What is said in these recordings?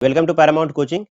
Welcome to Paramount coaching.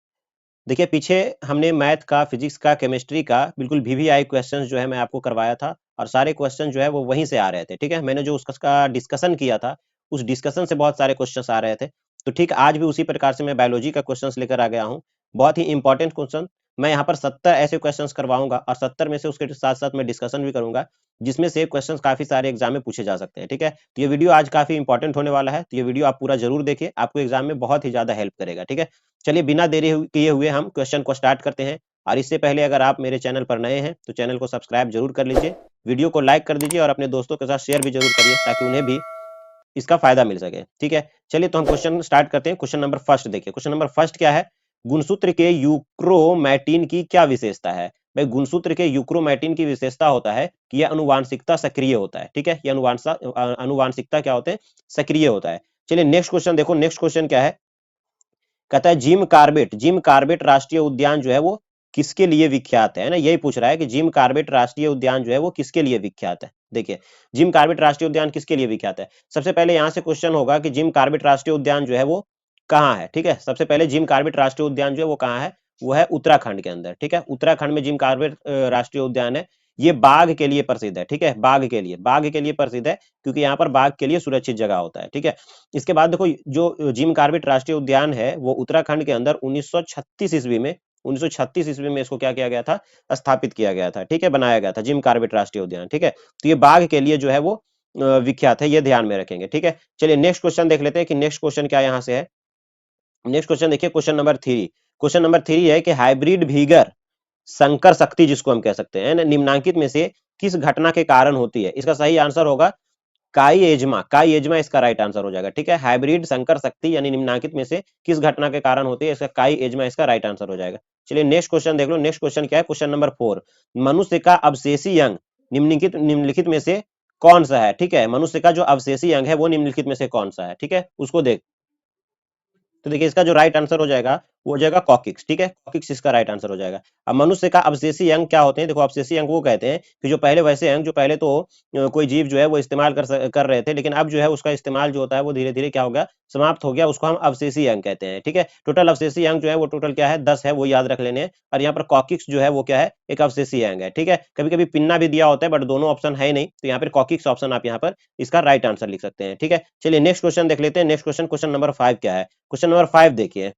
देखिए पीछे हमने मैथ का, फिजिक्स का, केमिस्ट्री का बिल्कुल वीवीआई क्वेश्चंस जो है मैं आपको करवाया था और सारे क्वेश्चन जो है वो वहीं से आ रहे थे। ठीक है, मैंने जो उसका डिस्कशन किया था उस डिस्कशन से बहुत सारे क्वेश्चंस आ रहे थे। तो ठीक आज भी उसी प्रकार से मैं बायोलॉजी का क्वेश्चंस लेकर आ गया हूँ। बहुत ही इंपॉर्टेंट क्वेश्चन। मैं यहाँ पर 70 ऐसे क्वेश्चंस करवाऊंगा और 70 में से उसके साथ साथ मैं डिस्कशन भी करूंगा, जिसमें से क्वेश्चंस काफी सारे एग्जाम में पूछे जा सकते हैं। ठीक है, तो ये वीडियो आज काफी इंपॉर्टेंट होने वाला है, तो ये वीडियो आप पूरा जरूर देखिए, आपको एग्जाम में बहुत ही ज्यादा हेल्प करेगा। ठीक है, चलिए बिना देरी किए हुए हम क्वेश्चन को स्टार्ट करते हैं। और इससे पहले अगर आप मेरे चैनल पर नए हैं तो चैनल को सब्सक्राइब जरूर कर लीजिए, वीडियो को लाइक कर दीजिए और अपने दोस्तों के साथ शेयर भी जरूर करिए ताकि उन्हें भी इसका फायदा मिल सके। ठीक है, चलिए तो हम क्वेश्चन स्टार्ट करते हैं। क्वेश्चन नंबर फर्स्ट देखिए। क्वेश्चन नंबर फर्स्ट क्या है? गुणसूत्र के यूक्रोमैटिन की क्या विशेषता है? भाई गुणसूत्र के यूक्रोमैटिन की विशेषता होता है कि यह अनुवांशिकता सक्रिय होता है। ठीक है, यह अनुवांशिकता क्या होते हैं? सक्रिय होता है। चलिए नेक्स्ट क्वेश्चन देखो। नेक्स्ट क्वेश्चन क्या है? कहता है जिम कार्बेट राष्ट्रीय उद्यान जो है वो किसके लिए विख्यात है ना? यही पूछ रहा है कि जिम कार्बेट राष्ट्रीय उद्यान जो है वो किसके लिए विख्यात है। देखिए जिम कार्बेट राष्ट्रीय उद्यान किसके लिए विख्यात है? सबसे पहले यहां से क्वेश्चन होगा कि जिम कार्बेट राष्ट्रीय उद्यान जो है वो कहाँ है। ठीक है, सबसे पहले जिम कार्बेट राष्ट्रीय उद्यान जो है वो कहाँ है? वो है उत्तराखंड के अंदर। ठीक है, उत्तराखंड में जिम कार्बेट राष्ट्रीय उद्यान है। ये बाघ के लिए प्रसिद्ध है। ठीक है, बाघ के लिए प्रसिद्ध है क्योंकि यहाँ पर बाघ के लिए सुरक्षित जगह होता है। ठीक है, इसके बाद देखो जो जिम कार्बेट राष्ट्रीय उद्यान है वो उत्तराखंड के अंदर 1936 ईस्वी में 1936 ईस्वी में इसको क्या किया गया था? स्थापित किया गया था। ठीक है, बनाया गया था जिम कार्बेट राष्ट्रीय उद्यान। ठीक है, तो ये बाघ के लिए जो है वो विख्यात है, ये ध्यान में रखेंगे। ठीक है, चलिए नेक्स्ट क्वेश्चन देख लेते हैं कि नेक्स्ट क्वेश्चन क्या यहाँ से है। नेक्स्ट क्वेश्चन देखिए, क्वेश्चन नंबर 3। क्वेश्चन नंबर 3 है कि हाइब्रिड भीगर संकर शक्ति जिसको हम कह सकते हैं निम्नांकित में से किस घटना के कारण होती है? इसका सही आंसर होगा काई एजमा इसका राइट आंसर हो जाएगा। ठीक है, हाइब्रिड संकर शक्ति यानी निम्नांकित में से किस घटना के कारण होती है? इसका काई एजमा इसका राइट आंसर हो जाएगा। चलिए नेक्स्ट क्वेश्चन देख लो। नेक्स्ट क्वेश्चन क्या है? Question number 4। मनुष्य का अवशेषी अंग निम्नलिखित में से कौन सा है? ठीक है, मनुष्य का जो अवशेषी अंग है वो निम्नलिखित में से कौन सा है? ठीक है, उसको देख। तो देखिए इसका जो राइट आंसर हो जाएगा वो हो जाएगा कॉकिक्स। ठीक है, कॉकिक्स इसका राइट आंसर हो जाएगा। अब मनुष्य का अवशेषी अंग क्या होते हैं? देखो अवशेषी अंग वो कहते हैं कि जो पहले वैसे अंग जो पहले तो कोई जीव जो है वो इस्तेमाल कर रहे थे, लेकिन अब जो है उसका इस्तेमाल जो होता है वो धीरे धीरे क्या हो गया? समाप्त हो गया। उसको हम अवशेषी अंग कहते हैं। ठीक है, टोटल अवशेषी अंग जो है वो टोटल क्या है? 10 है, वो याद रख लेने हैं। और यहाँ पर कॉकिक्स जो है वो क्या है? एक अवशेषी अंग है। ठीक है, कभी कभी पिन्ना भी दिया होता है बट दोनों ऑप्शन है नहीं, तो यहाँ पर कॉकिक्स ऑप्शन आप यहाँ पर इसका राइट आंसर लिख सकते हैं। ठीक है, चलिए नेक्स्ट क्वेश्चन देख लेते हैं। नेक्स्ट क्वेश्चन, क्वेश्चन नंबर 5 क्या है? क्वेश्चन नंबर 5 देखिए।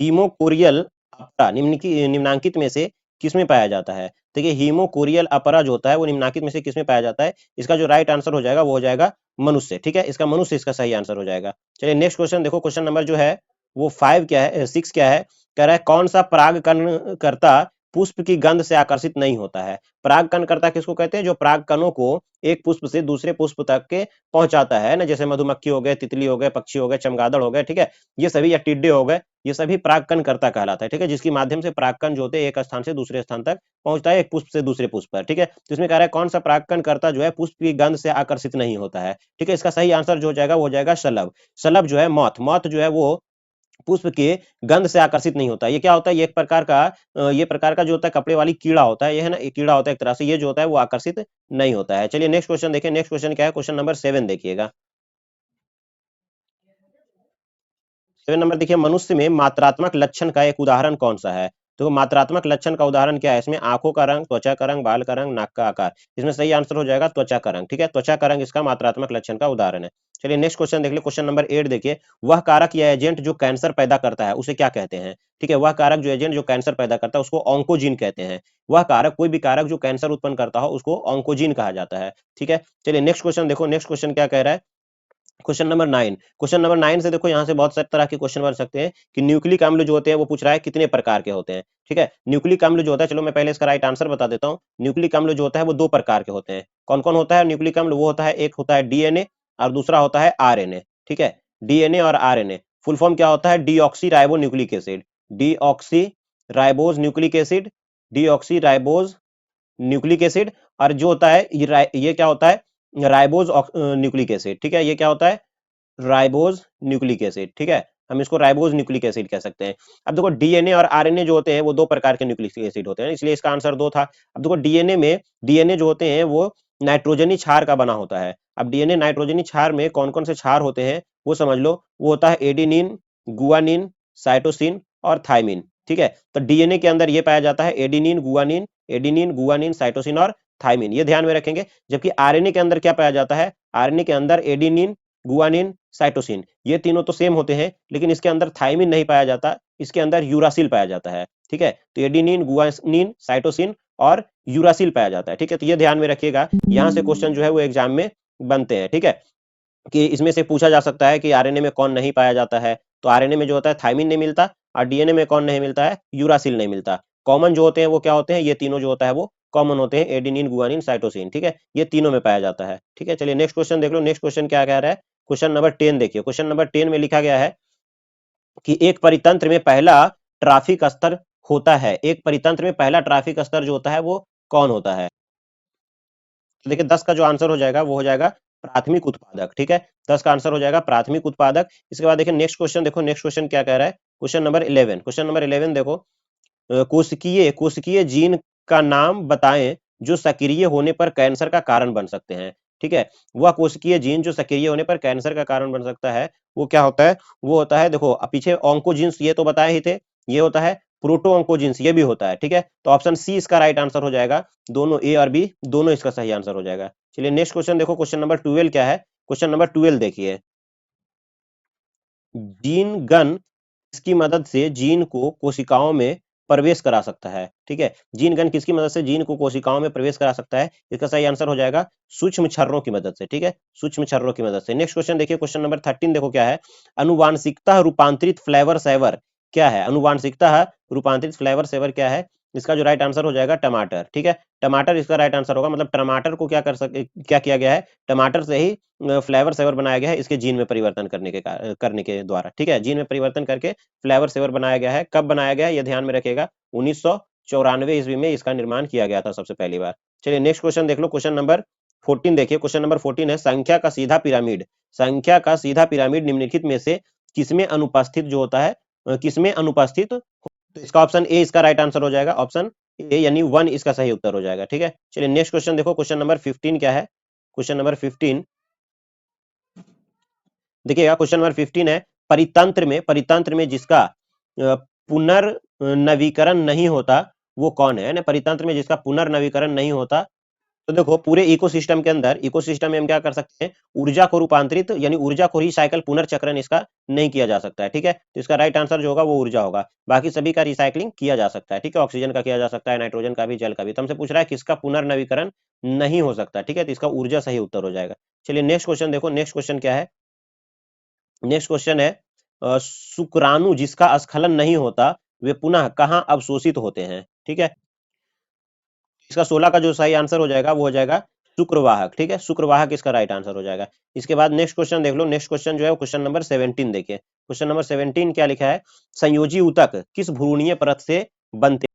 हीमोकोरियल अपरा निम्नांकित में से किसमें पाया जाता है? देखिए हीमोकोरियल अपरा जो होता है वो निम्नांकित में से किसमें पाया जाता है? इसका जो राइट आंसर हो जाएगा वो हो जाएगा मनुष्य। ठीक है, इसका मनुष्य इसका सही आंसर हो जाएगा। चलिए नेक्स्ट क्वेश्चन देखो। क्वेश्चन नंबर जो है वो 5 क्या है? 6 क्या है? कह रहा है कौन सा परागकण करता पुष्प की गंध से आकर्षित नहीं होता है? परागकण करता किसको कहते हैं? जो परागकणों को एक पुष्प से दूसरे पुष्प तक के पहुंचाता है ना, जैसे मधुमक्खी हो गए, तितली हो गए, पक्षी हो गए, चमगादड़ हो गए। ठीक है, ये सभी या टिड्डे हो गए, ये सभी परागकण कर्ता कहलाता है। ठीक है, जिसके माध्यम से परागकण जो होते हैं एक स्थान से दूसरे स्थान तक पहुंचता है, एक पुष्प से दूसरे पुष्प पर। ठीक है, तो इसमें कह रहा है कौन सा परागकण कर्ता जो है पुष्प की गंध से आकर्षित नहीं होता है? ठीक है, इसका सही आंसर जो हो जाएगा वो हो जाएगा शलभ। शलभ जो है मॉथ जो है वो पुष्प के गंध से आकर्षित नहीं होता। ये क्या होता है? ये एक प्रकार का जो होता है कपड़े वाली कीड़ा होता है। ये है ना, एक कीड़ा होता है एक तरह से, ये जो होता है वो आकर्षित नहीं होता है। चलिए नेक्स्ट क्वेश्चन देखिए। नेक्स्ट क्वेश्चन क्या है? क्वेश्चन नंबर 7 देखिएगा। 7 नंबर देखिए, मनुष्य में मात्रात्मक लक्षण का एक उदाहरण कौन सा है? तो मात्रात्मक लक्षण का उदाहरण क्या है? इसमें आंखों का रंग, त्वचा का रंग, बाल का रंग, नाक का आकार। इसमें सही आंसर हो जाएगा त्वचा का रंग। ठीक है, त्वचा का रंग इसका मात्रात्मक लक्षण का उदाहरण है। चलिए नेक्स्ट क्वेश्चन देख ले। क्वेश्चन नंबर 8 देखिए। वह कारक या एजेंट जो कैंसर पैदा करता है उसे क्या कहते हैं? ठीक है, वह कारक जो एजेंट जो कैंसर पैदा करता है उसको ऑन्कोजीन कहते हैं। वह कारक, कोई भी कारक जो कैंसर उत्पन्न करता हो उसको ऑन्कोजीन कहा जाता है। ठीक है, चलिए नेक्स्ट क्वेश्चन देखो। नेक्स्ट क्वेश्चन क्या कह रहा है? Question number 9। क्वेश्चन नंबर 9 से देखो यहाँ से बहुत सारे तरह के क्वेश्चन बन सकते हैं कि न्यूक्लिक अम्ल जो होते हैं वो पूछ रहा है कितने प्रकार के होते हैं। ठीक है, न्यूक्लिक अम्ल जो होता है, चलो मैं पहले इसका राइट आंसर बता देता हूँ। न्यूक्लिक अम्ल जो होता है वो 2 प्रकार के होते हैं। कौन कौन होता है न्यूक्लिक अम्ल? वो होता है, एक होता है डीएनए और दूसरा होता है आरएनए। ठीक है, डीएनए और आरएनए फुल फॉर्म क्या होता है? Deoxy ribo nucleic acid. Deoxy ribose nucleic acid, deoxy ribose nucleic acid. और जो होता है ये क्या होता है? Ribose nucleic acid. ठीक है, ये क्या होता है? Ribose nucleic acid. ठीक है, हम इसको राइबोज न्यूक्लिक एसिड कह सकते हैं। अब देखो डीएनए और आरएनए जो होते हैं वो 2 प्रकार के न्यूक्लिक एसिड होते हैं, इसलिए इसका आंसर 2 था। अब देखो डीएनए जो होते हैं वो नाइट्रोजनी क्षार का बना होता है। अब डीएनए नाइट्रोजनी क्षार में कौन कौन से क्षार होते हैं वो समझ लो, वो होता है एडेनिन, गुआनिन, साइटोसिन और थाइमिन। ठीक है, तो डीएनए के अंदर ये पाया जाता है एडेनिन, गुआनिन, साइटोसिन और थाइमिन, ये ध्यान में रखेंगे। जबकि आरएनए के अंदर क्या पाया जाता है, आरएनए के अंदर एडेनिन, गुआनिन, साइटोसिन, ये तीनों तो सेम होते हैं, लेकिन इसके अंदर थाइमिन नहीं पाया जाता, इसके अंदर यूरासिल पाया जाता है। ठीक है, तो एडेनिन, गुआनिन, साइटोसिन और यूरासिल पाया जाता है। ठीक है, तो ये ध्यान में रखिएगा, यहाँ से क्वेश्चन जो है वो एग्जाम में बनते हैं। ठीक है, कि इसमें से पूछा जा सकता है कि आरएनए में कौन नहीं पाया जाता है, तो आरएनए में जो होता है थाइमिन नहीं मिलता, और डीएनए में कौन नहीं मिलता है, यूरासिल नहीं मिलता। कॉमन जो होते हैं वो क्या होते हैं, ये तीनों जो होता है वो कॉमन होते हैं, एडेनिन, गुआनिन, साइटोसिन। ठीक है, ये तीनों में पाया जाता है। ठीक है, चलिए नेक्स्ट क्वेश्चन देख लो, नेक्स्ट क्वेश्चन क्या कह रहा है। क्वेश्चन नंबर 10 देखिए, क्वेश्चन नंबर 10 में लिखा गया है कि एक परितंत्र में पहला ट्रैफिक स्तर होता है, एक परितंत्र में पहला ट्रैफिक स्तर जो होता है वो कौन होता है। तो देखिए 10 का जो आंसर हो जाएगा वो हो जाएगा प्राथमिक उत्पादक। ठीक है, 10 का आंसर हो जाएगा प्राथमिक उत्पादक। इसके बाद देखिए नेक्स्ट क्वेश्चन, देखो नेक्स्ट क्वेश्चन क्या कह रहा है, क्वेश्चन नंबर 11, क्वेश्चन नंबर 11 देखो, कोशिकीय कोशिकीय जीन का नाम बताएं जो सक्रिय होने पर कैंसर का कारण बन सकते हैं। ठीक है, वह कोशिकीय जीन जो सक्रिय होने पर कैंसर का कारण बन सकता है वो क्या होता है, वो होता है, देखो पीछे ऑन्कोजीन्स ये तो बताए ही थे, ये होता है प्रोटो ऑन्कोजीन्स, ये भी होता है। ठीक है, तो ऑप्शन सी इसका राइट आंसर हो जाएगा, दोनों ए और बी दोनों इसका सही आंसर हो जाएगा। चलिए नेक्स्ट क्वेश्चन देखो, क्वेश्चन नंबर 12 क्या है, क्वेश्चन नंबर 12 देखिए, जीन गन किसकी मदद से जीन को कोशिकाओं में प्रवेश करा सकता है। ठीक है, जीन गन किसकी मदद से जीन को कोशिकाओं में प्रवेश करा सकता है, इसका सही आंसर हो जाएगा सूक्ष्म छर्रों की मदद से। ठीक है, सूक्ष्म छर्रों की मदद से। नेक्स्ट क्वेश्चन देखिए, क्वेश्चन नंबर 13 देखो क्या है, अनुवांशिकता रूपांतरित फ्लेवर सेवर क्या है, अनुवांशिकता रूपांतरित फ्लेवर सेवर क्या है, इसका जो राइट आंसर हो जाएगा टमाटर। ठीक है, टमाटर इसका राइट आंसर होगा, मतलब टमाटर को क्या कर सके, क्या किया गया है, टमाटर से ही फ्लेवर सेवर बनाया गया है, इसके जीन में परिवर्तन करने के द्वारा। ठीक है, जीन में परिवर्तन करके फ्लेवर सेवर बनाया गया है। कब बनाया गया है ये ध्यान में रखिएगा, 1994 ईस्वी में इसका निर्माण किया गया था सबसे पहली बार। चलिए नेक्स्ट क्वेश्चन देख लो, क्वेश्चन नंबर 14 देखिए, क्वेश्चन नंबर 14 है संख्या का सीधा पिरामिड, संख्या का सीधा पिरामिड निम्नलिखित में से किसमें अनुपस्थित जो होता है, किसमें अनुपस्थित, तो इसका ऑप्शन ए इसका राइट आंसर हो जाएगा, ऑप्शन ए यानी 1 इसका सही उत्तर हो जाएगा। ठीक है, चलिए नेक्स्ट क्वेश्चन देखो, क्वेश्चन नंबर 15 क्या है, क्वेश्चन नंबर 15 देखिएगा, क्वेश्चन नंबर 15 है परितंत्र में जिसका पुनर्नवीकरण नहीं होता वो कौन है ना, परितंत्र में जिसका पुनर्नवीकरण नहीं होता। तो देखो पूरे इकोसिस्टम में हम क्या कर सकते हैं, ऊर्जा को रूपांतरित यानी ऊर्जा को रिसाइकल पुनर्चक्रण इसका नहीं किया जा सकता है। ठीक है, तो इसका राइट आंसर जो होगा वो ऊर्जा होगा, बाकी सभी का रिसाइकलिंग किया जा सकता है। ठीक है, ऑक्सीजन का किया जा सकता है, नाइट्रोजन का भी, जल का भी। तो हमसे पूछ रहा है किसका पुनर्नवीकरण नहीं हो सकता। ठीक है, तो इसका ऊर्जा सही उत्तर हो जाएगा। चलिए नेक्स्ट क्वेश्चन देखो, नेक्स्ट क्वेश्चन क्या है, नेक्स्ट क्वेश्चन है शुक्राणु जिसका स्खलन नहीं होता वे पुनः कहाँ अवशोषित होते हैं। ठीक है, इसका 16 का जो सही आंसर हो जाएगा वो हो जाएगा शुक्रवाहक। ठीक है, शुक्रवाहक इसका राइट आंसर हो जाएगा। इसके बाद नेक्स्ट क्वेश्चन देख लो, नेक्स्ट क्वेश्चन जो है क्वेश्चन नंबर 17 देखिए, क्वेश्चन नंबर 17 क्या लिखा है, संयोजी ऊतक किस भ्रूणीय परत से बनते,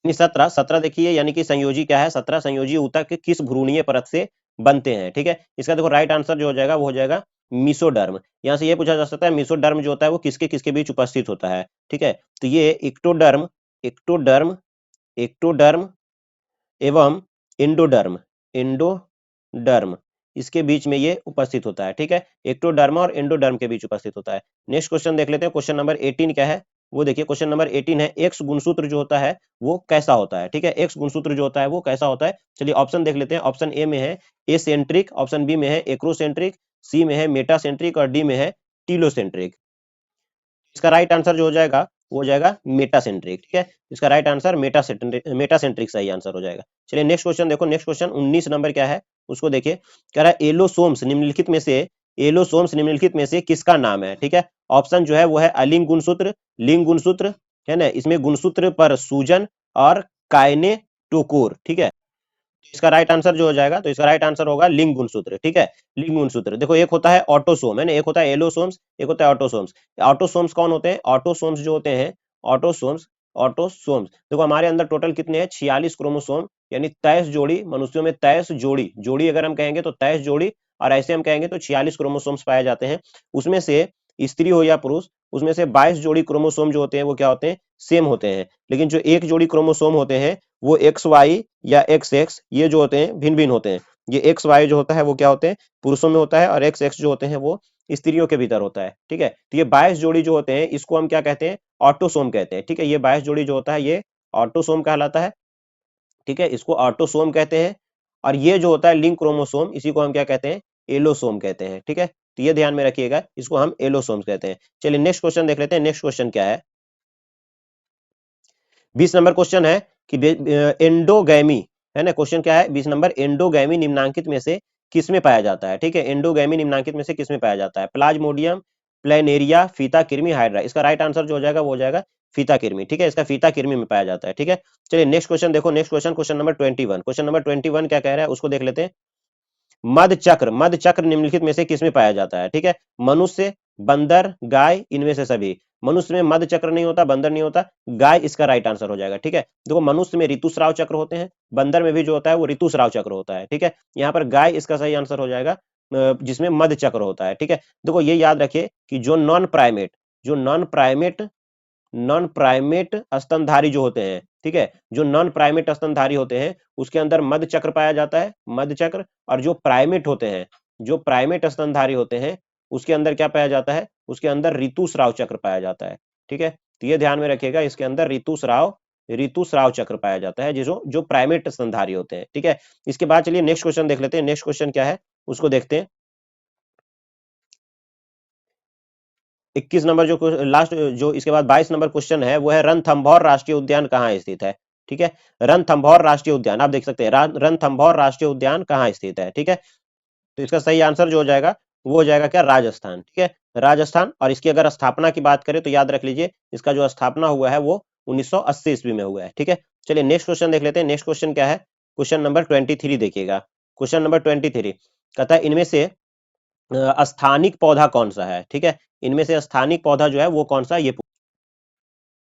17 देखिए, यानी कि संयोजी क्या है, 17 संयोजी ऊतक किस भ्रूणीय परत से बनते हैं। ठीक है, इसका देखो राइट आंसर जो हो जाएगा वो हो जाएगा मीसोडर्म। यहाँ से ये पूछा जा सकता है मीसोडर्म जो होता है वो किसके किसके बीच उपस्थित होता है। ठीक है, तो ये इक्टोडर्म इक्टोडर्म एक्टोडर्म एवं एंडोडर्म एंडोडर्म इसके बीच में ये उपस्थित होता है। ठीक है, एक्टोडर्म और एंडोडर्म के बीच उपस्थित होता है। नेक्स्ट क्वेश्चन देख लेते हैं, क्वेश्चन नंबर 18 क्या है वो देखिए, क्वेश्चन नंबर 18 है एक्स गुणसूत्र जो होता है वो कैसा होता है। ठीक है, एक्स गुणसूत्र जो होता है वो कैसा होता है। चलिए ऑप्शन देख लेते हैं, ऑप्शन ए में है एसेंट्रिक, ऑप्शन बी में है एक्रोसेंट्रिक, सी में है मेटासेंट्रिक और डी में है टीलोसेंट्रिक। इसका राइट आंसर जो हो जाएगा वो हो जाएगा मेटासेंट्रिक। ठीक है, इसका राइट आंसर मेटासेंट्रिक सही आंसर हो जाएगा। चलिए नेक्स्ट क्वेश्चन देखो, नेक्स्ट क्वेश्चन 19 नंबर क्या है उसको देखिए, कह रहा है एलोसोम्स निम्नलिखित में से किसका नाम है। ठीक है, ऑप्शन जो है वो है अलिंग गुणसूत्र, लिंग गुणसूत्र है ना, इसमें गुणसूत्र पर सूजन और काइनेटोकोर। ठीक है, इसका राइट आंसर जो हो जाएगा, तो इसका राइट आंसर होगा लिंग गुणसूत्र। ठीक है, लिंग गुणसूत्र देखो, एक होता है ऑटोसोम है ना, एक होता है एलोसोम्स, एक होता है ऑटोसोम्स। ऑटोसोम्स कौन होते हैं, ऑटोसोम्स जो होते हैं, ऑटोसोम्स ऑटोसोम्स देखो हमारे अंदर टोटल कितने हैं 46 क्रोमोसोम, यानी 23 जोड़ी, मनुष्यों में 23 जोड़ी, जोड़ी अगर हम कहेंगे तो 23 जोड़ी, और ऐसे हम कहेंगे तो 46 क्रोमोसोम्स पाए जाते हैं। उसमें से स्त्री हो या पुरुष, उसमें से 22 जोड़ी क्रोमोसोम जो होते हैं वो क्या होते हैं, सेम होते हैं। लेकिन जो एक जोड़ी क्रोमोसोम होते हैं वो एक्स वाई या एक्स एक्स ये जो होते हैं भिन्न भिन्न होते हैं। ये एक्स वाई जो होता है वो क्या होते हैं, पुरुषों में होता है, और एक्स एक्स जो होते हैं वो स्त्रियों के भीतर होता है, ठीक है। तो ये 22 जोड़ी जो होते हैं इसको हम क्या कहते हैं, ऑटोसोम कहते हैं, ठीक है। ये 22 जोड़ी जो होता है ये ऑटोसोम कहलाता है, ठीक है, इसको ऑटोसोम कहते हैं। और ये जो होता है लिंक क्रोमोसोम, इसी को हम क्या कहते हैं, एलोसोम कहते हैं, ठीक है। तो ये ध्यान में रखिएगा, इसको हम एलोसोम कहते हैं। चलिए नेक्स्ट क्वेश्चन देख लेते हैं। नेक्स्ट क्वेश्चन क्या है, 20 नंबर क्वेश्चन है कि एंडोगैमी, है ना। क्वेश्चन क्या है 20 नंबर, एंडोगैमी निम्नांकित में से किसमें पाया जाता है, ठीक है। एंडोगैमी निम्नांकित में से किसमें पाया जाता है, प्लाज्मोडियम, प्लेनेरिया, फीता कृमि, हाइड्रा। इसका राइट आंसर जो हो जाएगा वो हो जाएगा फीता कृमि, ठीक है। इसका फीता कृमि में पाया जाता है, ठीक है। चलिए नेक्स्ट क्वेश्चन देखो, next question, question number 21। Question number 21 क्या कह रहा है उसको देख लेते हैं। मध चक्र निम्नलिखित में से किसमें पाया जाता है, ठीक है। मनुष्य, बंदर, गाय, इनमें से सभी। मनुष्य में मध चक्र नहीं होता, बंदर नहीं होता, गाय इसका राइट आंसर हो जाएगा, ठीक है। देखो मनुष्य में ऋतुस्राव चक्र होते हैं, बंदर में भी जो होता है वो ऋतुस्राव चक्र होता है, ठीक है। यहाँ पर गाय इसका सही आंसर हो जाएगा, जिसमें मध चक्र होता है, ठीक है। देखो ये याद रखिए कि जो नॉन प्राइमेट स्तनधारी जो होते हैं, ठीक है, जो नॉन प्राइमेट स्तनधारी होते हैं उसके अंदर मध चक्र पाया जाता है, मध चक्र। और जो प्राइमेट होते हैं, जो प्राइमेट स्तनधारी होते हैं उसके अंदर क्या पाया जाता है, उसके अंदर ऋतुस्राव चक्र पाया जाता है, ठीक है। तो ये ध्यान में रखिएगा, इसके अंदर ऋतुस्राव ऋतुस्राव चक्र पाया जाता है, जो जो प्राइमेट स्तनधारी होते हैं, ठीक है। इसके बाद चलिए नेक्स्ट क्वेश्चन देख लेते हैं। नेक्स्ट क्वेश्चन क्या है उसको देखते हैं। 21 नंबर जो लास्ट, जो इसके बाद 22 नंबर क्वेश्चन है वो है रणथंभौर राष्ट्रीय उद्यान कहाँ स्थित है, ठीक है। रणथंभौर राष्ट्रीय उद्यान आप देख सकते हैं, रणथंभौर राष्ट्रीय उद्यान कहाँ स्थित है, ठीक है। तो इसका सही आंसर जो हो जाएगा वो हो जाएगा क्या, राजस्थान, ठीक है, राजस्थान। और इसकी अगर स्थापना की बात करें तो याद रख लीजिए इसका जो स्थापना हुआ है वो 1980 ईस्वी में हुआ है, ठीक है। चलिए नेक्स्ट क्वेश्चन देख लेते हैं। नेक्स्ट क्वेश्चन क्या है, क्वेश्चन नंबर 23 देखिएगा। क्वेश्चन नंबर 23 कहता है इनमें से स्थानिक पौधा कौन सा है, ठीक है। इनमें से स्थानिक पौधा जो है वो कौन सा है, ये।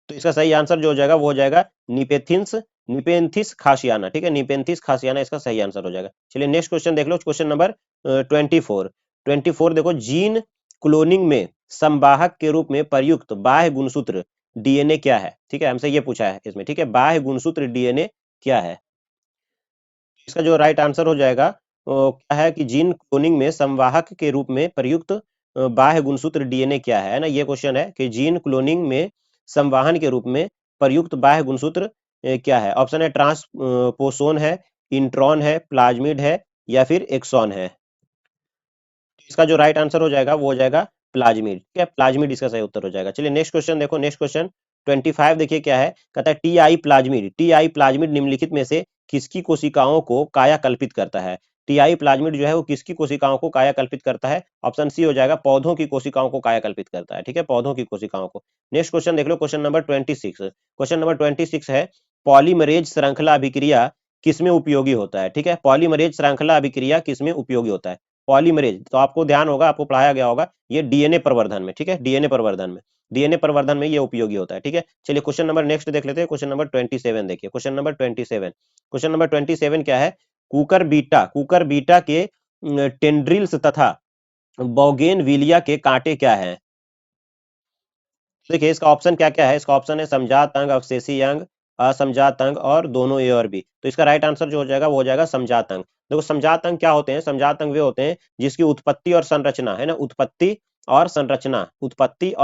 तो इसका सही आंसर जो हो जाएगा वो हो जाएगा निपेथिंस निपेंथिस खासियाना, ठीक है। निपेंथिस खासियाना इसका सही आंसर हो जाएगा। चलिए नेक्स्ट क्वेश्चन देख लो, क्वेश्चन नंबर 24। देखो, जीन क्लोनिंग में संवाहक के रूप में प्रयुक्त बाह्य गुणसूत्र डीएनए क्या है, ठीक है। हमसे ये पूछा है इसमें, ठीक है, बाह्य गुणसूत्र डीएनए क्या है। इसका जो राइट आंसर हो जाएगा क्या है कि जीन क्लोनिंग में संवाहक के रूप में प्रयुक्त बाह्य गुणसूत्र डीएनए क्या है ना। ये क्वेश्चन है कि जीन क्लोनिंग में संवाहन के रूप में प्रयुक्त बाह्य गुणसूत्र क्या है। ऑप्शन है ट्रांसपोसोन है, इंट्रॉन है, प्लाज्मिड है, या फिर एक्सॉन है। इसका जो राइट आंसर हो जाएगा वो हो जाएगा प्लाज्मिड, ठीक है, प्लाज्मिड इसका सही उत्तर हो जाएगा। चलिए नेक्स्ट क्वेश्चन देखो, नेक्स्ट क्वेश्चन 25 देखिए क्या है, कहता है टी आई प्लाज्मिड निम्नलिखित में से किसकी कोशिकाओं को कायाकल्पित करता है। टीआई प्लाज्मिड जो है वो किसकी कोशिकाओं को कायाकल्पित करता है। ऑप्शन सी हो जाएगा पौधों की कोशिकाओं को कायाकल्पित करता है, ठीक है, पौधों की कोशिकाओं को। नेक्स्ट क्वेश्चन देख लो, क्वेश्चन नंबर 26। क्वेश्चन नंबर 26 है पॉलीमरेज श्रृंखला अभिक्रिया किसमें उपयोगी होता है, ठीक है। पॉलीमरेज श्रृंखला अभिक्रिया किसमें उपयोगी होता है। पॉलीमरेज तो आपको ध्यान होगा, आपको पढ़ाया गया होगा, ये डीएनए प्रवर्धन में, ठीक है, डीएनए प्रवर्धन में ये उपयोगी होता है, ठीक है। चलिए क्वेश्चन नंबर नेक्स्ट देख लेते हैं। क्वेश्चन नंबर 27 देखिए, क्वेश्चन नंबर 27 क्या है, कुकर बीटा के टेंड्रिल्स तथा बोगेनविलिया के कांटे क्या हैं। देखिए इसका ऑप्शन क्या क्या है, इसका ऑप्शन है समजात अंग, अवशेषी अंग, असमजात अंग और दोनों ए और बी। तो इसका राइट आंसर जो हो जाएगा वो हो जाएगा समजात अंग। देखो समजात अंग क्या होते हैं, समजात अंग वे होते हैं जिसकी उत्पत्ति और संरचना, है ना, उत्पत्ति और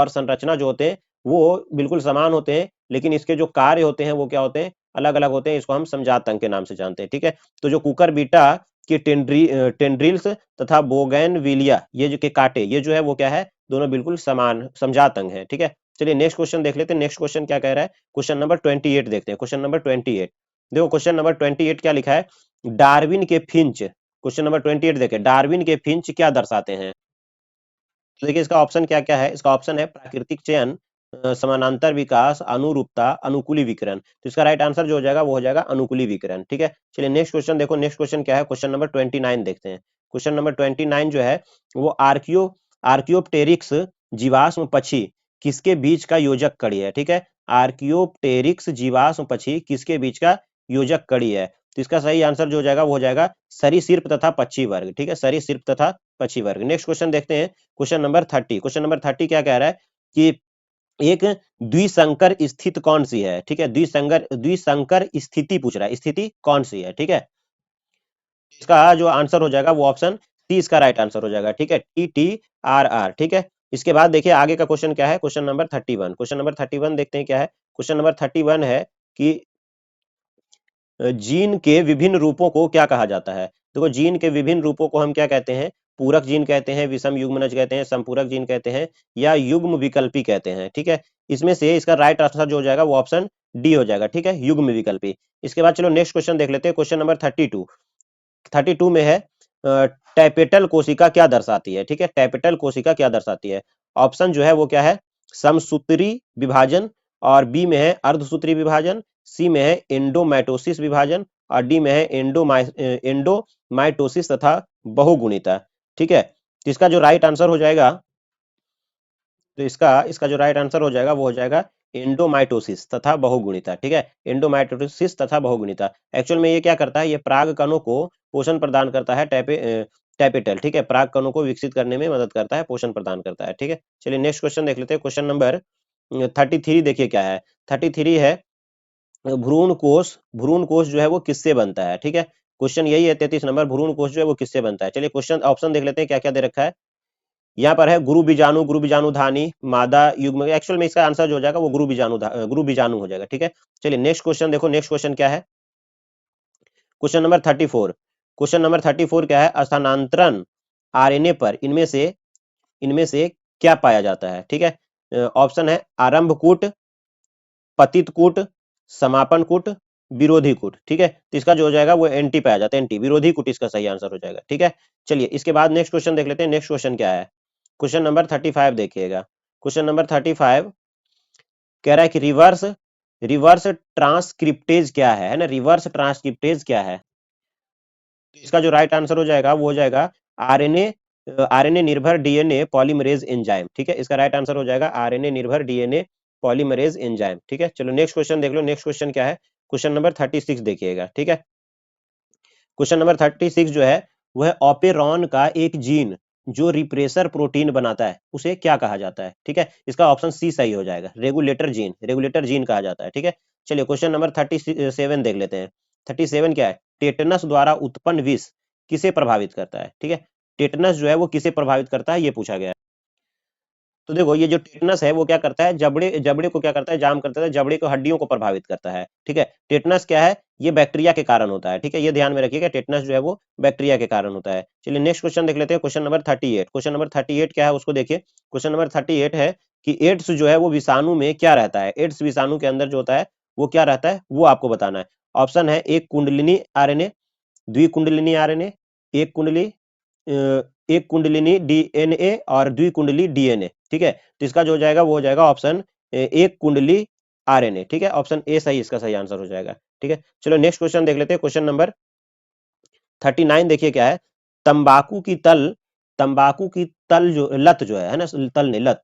संरचना जो होते हैं वो बिल्कुल समान होते हैं, लेकिन इसके जो कार्य होते हैं वो क्या होते हैं, अलग अलग होते हैं। इसको हम समजात अंग के नाम से जानते हैं, ठीक है। तो जो कुकर बीटा के टेंड्रिल्स तथा बोगैनविलिया ये जो के कांटे, ये जो है वो क्या है, दोनों बिल्कुल समान समजात अंग है, ठीक है। चलिए नेक्स्ट क्वेश्चन देख लेते हैं। नेक्स्ट क्वेश्चन क्या कह रहा है, क्वेश्चन नंबर 28 देखते हैं। क्वेश्चन नंबर 28 देखो, क्वेश्चन नंबर 28 क्या लिखा है, डार्विन के फिंच। क्वेश्चन नंबर 28 देखें, डार्विन के फिंच क्या दर्शाते हैं। तो देखिए इसका ऑप्शन क्या क्या है, इसका ऑप्शन है प्राकृतिक चयन, समानांतर विकास, अनुरूपता, अनुकूलीकरण। तो इसका राइट आंसर जो हो जाएगा वो हो जाएगा अनुकूलीकरण, ठीक है। चलिए नेक्स्ट क्वेश्चन देखो, नेक्स्ट क्वेश्चन क्या है, क्वेश्चन नंबर 29 देखते हैं। क्वेश्चन नंबर 29 जो है वो आर्कियोप्टेरिक्स जीवाश्म पक्षी किसके बीच का योजक कड़ी है, ठीक है। आर्कियोप्टेरिक्स जीवाश्म पक्षी किसके बीच का योजक कड़ी है। तो इसका सही आंसर जो हो जाएगा वो हो जाएगा सरीसृप तथा पक्षी वर्ग, ठीक है, सरीसृप तथा पक्षी वर्ग। नेक्स्ट क्वेश्चन देखते हैं, क्वेश्चन नंबर 30 क्या कह रहा है कि एक द्विसंकर स्थित कौन सी है, ठीक है, द्विसंकर स्थिति पूछ रहा है, स्थिति कौन सी है, ठीक है। इसका जो आंसर हो जाएगा वो ऑप्शन सी इसका राइट आंसर हो जाएगा, ठीक है, TTRR, ठीक है। इसके बाद देखिए आगे का क्वेश्चन क्या है, क्वेश्चन नंबर 31। क्वेश्चन नंबर 31 देखते हैं क्या है। क्वेश्चन नंबर 31 है कि जीन के विभिन्न रूपों को क्या कहा जाता है। देखो जीन के विभिन्न रूपों को हम क्या कहते हैं, पूरक जीन कहते हैं, विषम युग्मनज कहते हैं, संपूरक जीन कहते हैं, या युग्म विकल्पी कहते हैं, ठीक है। इसमें से इसका राइट आंसर जो हो जाएगा वो ऑप्शन डी हो जाएगा, ठीक है, युग्म विकल्पी। इसके बाद चलो नेक्स्ट क्वेश्चन देख लेते हैं, क्वेश्चन नंबर 32। 32 में है टैपेटल कोशिका क्या दर्शाती है, ठीक है, टैपेटल कोशिका क्या दर्शाती है। ऑप्शन जो है वो क्या है, समसूत्री विभाजन, और बी में है अर्धसूत्री विभाजन, सी में है एंडोमाइटोसिस विभाजन, और डी में है एंडोमाइटोसिस तथा बहुगुणिता, ठीक है। तो इसका जो राइट आंसर हो जाएगा, तो इसका इसका जो राइट आंसर हो जाएगा वो हो जाएगा एंडोमाइटोसिस तथा बहुगुणिता, ठीक है, एंडोमाइटोसिस तथा बहुगुणिता। एक्चुअल में ये क्या करता है, ये पराग कणों को पोषण प्रदान करता है, टैपेटल, ठीक है, पराग कणों को विकसित करने में मदद करता है, पोषण प्रदान करता है, ठीक है। चलिए नेक्स्ट क्वेश्चन देख लेते हैं, क्वेश्चन नंबर 33 देखिए क्या है। 33 है भ्रूण कोष जो है वो किससे बनता है, ठीक है। क्वेश्चन यही है 33 नंबर, भ्रूण कोष जो है वो किससे बनता है। चलिए क्वेश्चन ऑप्शन देख लेते हैं क्या क्या दे रखा है। यहाँ पर है गुरु बीजाणु धानी, मादा युग्म। एक्चुअल में इसका आंसर जो हो जाएगा वो गुरु बीजाणु हो जाएगा, ठीक है। चलिए नेक्स्ट क्वेश्चन देखो, नेक्स्ट क्वेश्चन क्या है, क्वेश्चन नंबर 34। क्वेश्चन नंबर 34 क्या है, स्थानांतरण आरएनए पर इनमें से क्या पाया जाता है, ठीक है। ऑप्शन है आरंभ कूट, पतित कूट, समापन कूट, विरोधी कूट, ठीक है। तो इसका जो हो जाएगा वो एंटी पाया जाता है, एंटी, विरोधी कूट इसका सही आंसर हो जाएगा, ठीक है। चलिए इसके बाद नेक्स्ट क्वेश्चन देख लेते हैं, नेक्स्ट क्वेश्चन क्या है। क्वेश्चन नंबर 35 देखिएगा। क्वेश्चन नंबर 35 कह रहा है कि रिवर्स रिवर्स ट्रांसक्रिप्टेज क्या है ना, रिवर्स ट्रांसक्रिप्टेज क्या है। तो इसका जो राइट आंसर हो जाएगा वो हो जाएगा आरएनए आरएनए निर्भर डीएनए पॉलीमरेज एंजाइम, ठीक है। इसका राइट आंसर हो जाएगा आरएनए निर्भर डीएनए पॉलीमरेज एंजाइम, ठीक है। चलो नेक्स्ट क्वेश्चन देख लो, नेक्स्ट क्वेश्चन क्या है, क्वेश्चन नंबर 36 देखिएगा, ठीक है। क्वेश्चन नंबर 36 जो है वह है ऑपेरॉन का एक जीन जो रिप्रेसर प्रोटीन बनाता है उसे क्या कहा जाता है, ठीक है। इसका ऑप्शन सी सही हो जाएगा, रेगुलेटर जीन कहा जाता है, ठीक है। चलिए क्वेश्चन नंबर 37 देख लेते हैं। 37 क्या है, टेटनस द्वारा उत्पन्न विष किसे प्रभावित करता है, ठीक है। टेटनस जो है वो किसे प्रभावित करता है ये पूछा गया है। तो देखो ये जो टेटनस है वो क्या करता है, जबड़े जबड़े को क्या करता है, जाम करता है, जबड़े को हड्डियों को प्रभावित करता है, ठीक है। टेटनस क्या है, ये बैक्टीरिया के कारण होता है, ठीक है, ये ध्यान में रखिएगा, टेटनस जो है वो बैक्टीरिया के कारण होता है। चलिए नेक्स्ट क्वेश्चन देख लेते हैं, क्वेश्चन नंबर 38। क्वेश्चन नंबर 38 क्या है उसको देखिए। क्वेश्चन नंबर 38 है कि एड्स जो है वो विषाणु में क्या रहता है, एड्स विषाणु के अंदर जो होता है वो क्या रहता है वो आपको बताना है। ऑप्शन है एक कुंडलिनी आरएनए, द्विकुंडलिनी आरएनए, एक कुंडली एक कुंडलिनी डीएनए और द्विकुंडली डीएनए, ठीक है। तो इसका जो हो जाएगा वो हो जाएगा ऑप्शन एक कुंडली आरएनए, ठीक है, ऑप्शन ए सही इसका सही आंसर हो जाएगा, ठीक है। चलो नेक्स्ट क्वेश्चन देख लेते हैं, क्वेश्चन नंबर 39 देखिए क्या है। तंबाकू की तल तंबाकू की तल जो लत जो है ना, तल नहीं लत,